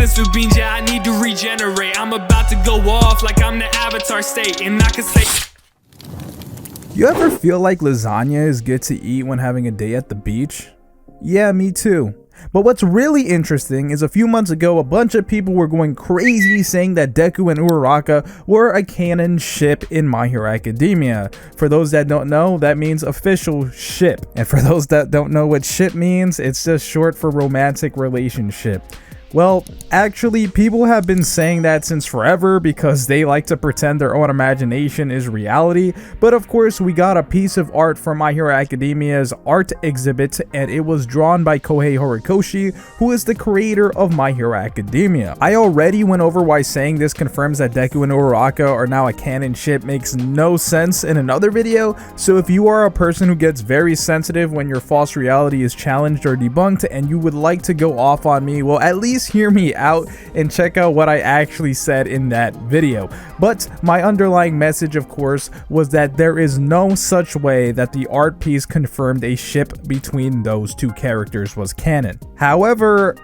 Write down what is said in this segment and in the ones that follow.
sensu beans, yeah, I need to regenerate. I'm about to go off like I'm the Avatar state, and I can say. You ever feel like lasagna is good to eat when having a day at the beach? Yeah, me too. But what's really interesting is a few months ago, a bunch of people were going crazy saying that Deku and Uraraka were a canon ship in My Hero Academia. For those that don't know, that means official ship. And for those that don't know what ship means, it's just short for romantic relationship. Well, actually, people have been saying that since forever because they like to pretend their own imagination is reality. But of course, we got a piece of art from My Hero Academia's art exhibit, and it was drawn by Kohei Horikoshi, who is the creator of My Hero Academia. I already went over why saying this confirms that Deku and Uraraka are now a canon ship makes no sense in another video, so if you are a person who gets very sensitive when your false reality is challenged or debunked and you would like to go off on me, well, at least hear me out and check out what I actually said in that video. But my underlying message, of course, was that there is no such way that the art piece confirmed a ship between those two characters was canon. However,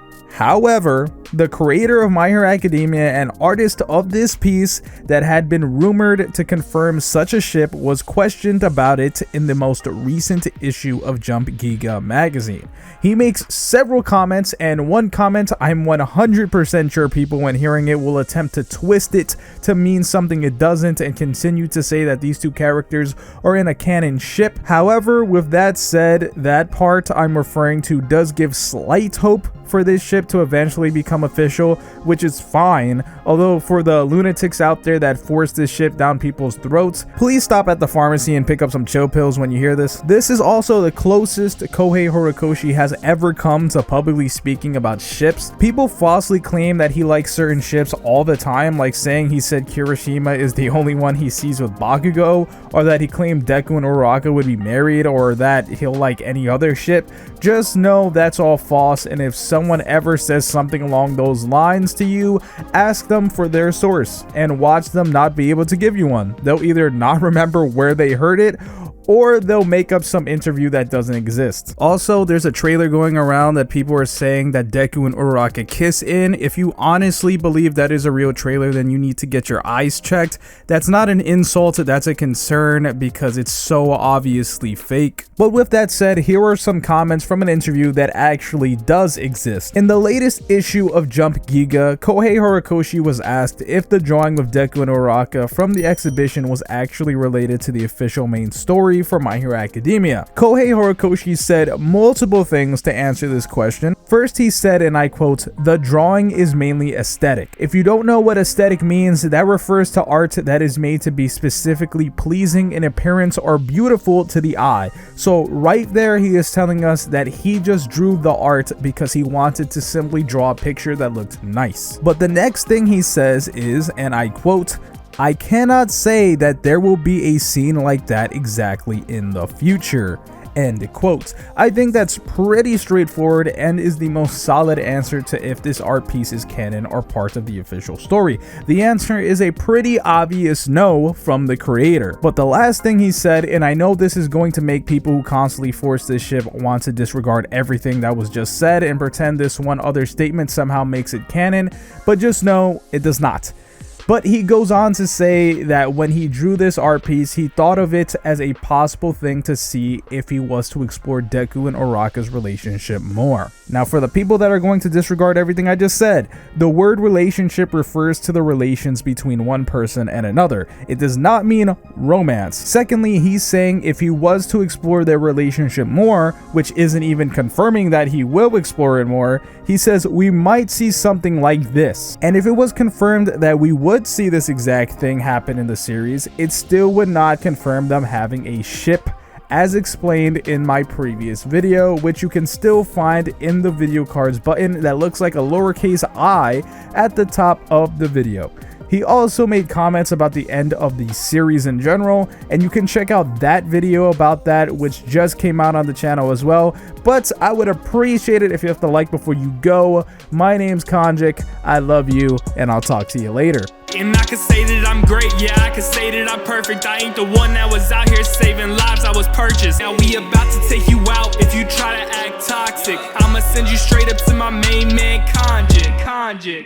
the creator of My Hero Academia and artist of this piece that had been rumored to confirm such a ship was questioned about it in the most recent issue of Jump Giga magazine. He makes several comments, and one comment I'm 100% sure people when hearing it will attempt to twist it to mean something it doesn't and continue to say that these two characters are in a canon ship. However, with that said, that part I'm referring to does give slight hope for this ship to eventually become official, which is fine. Although for the lunatics out there that force this ship down people's throats, please stop at the pharmacy and pick up some chill pills when you hear this. This is also the closest Kohei Horikoshi has ever come to publicly speaking about ships. People falsely claim that he likes certain ships all the time, like saying he said Kirishima is the only one he sees with Bakugo, or that he claimed Deku and Uraraka would be married, or that he'll like any other ship. Just know that's all false, and if someone ever says something along those lines to you, ask them for their source and watch them not be able to give you one. They'll either not remember where they heard it, or they'll make up some interview that doesn't exist. Also, there's a trailer going around that people are saying that Deku and Uraraka kiss in. If you honestly believe that is a real trailer, then you need to get your eyes checked. That's not an insult, that's a concern because it's so obviously fake. But with that said, here are some comments from an interview that actually does exist. In the latest issue of Jump Giga, Kohei Horikoshi was asked if the drawing of Deku and Uraraka from the exhibition was actually related to the official main story for My Hero Academia. Kohei Horikoshi said multiple things to answer this question. First, he said, and I quote, "The drawing is mainly aesthetic. If you don't know what aesthetic means, that refers to art that is made to be specifically pleasing in appearance or beautiful to the eye." So right there, he is telling us that he just drew the art because he wanted to simply draw a picture that looked nice. But the next thing he says is, and I quote, "I cannot say that there will be a scene like that exactly in the future." End quote. I think that's pretty straightforward and is the most solid answer to if this art piece is canon or part of the official story. The answer is a pretty obvious no from the creator. But the last thing he said, and I know this is going to make people who constantly force this ship want to disregard everything that was just said and pretend this one other statement somehow makes it canon, but just know it does not. But he goes on to say that when he drew this art piece, he thought of it as a possible thing to see if he was to explore Deku and Uraraka's relationship more. Now, for the people that are going to disregard everything I just said, the word relationship refers to the relations between one person and another. It does not mean romance. Secondly, he's saying if he was to explore their relationship more, which isn't even confirming that he will explore it more, he says we might see something like this. And if it was confirmed that we would see this exact thing happen in the series, it still would not confirm them having a ship, as explained in my previous video, which you can still find in the video cards button that looks like a lowercase I at the top of the video. He also made comments about the end of the series in general, and you can check out that video about that, which just came out on the channel as well. But I would appreciate it if you have to like before you go. My name's Konjik, I love you, and I'll talk to you later. And I can say that I'm great, yeah, I can say that I'm perfect. I ain't the one that was out here saving lives, I was purchased. Now we about to take you out if you try to act toxic. I'ma send you straight up to my main man, Konjik. conjure.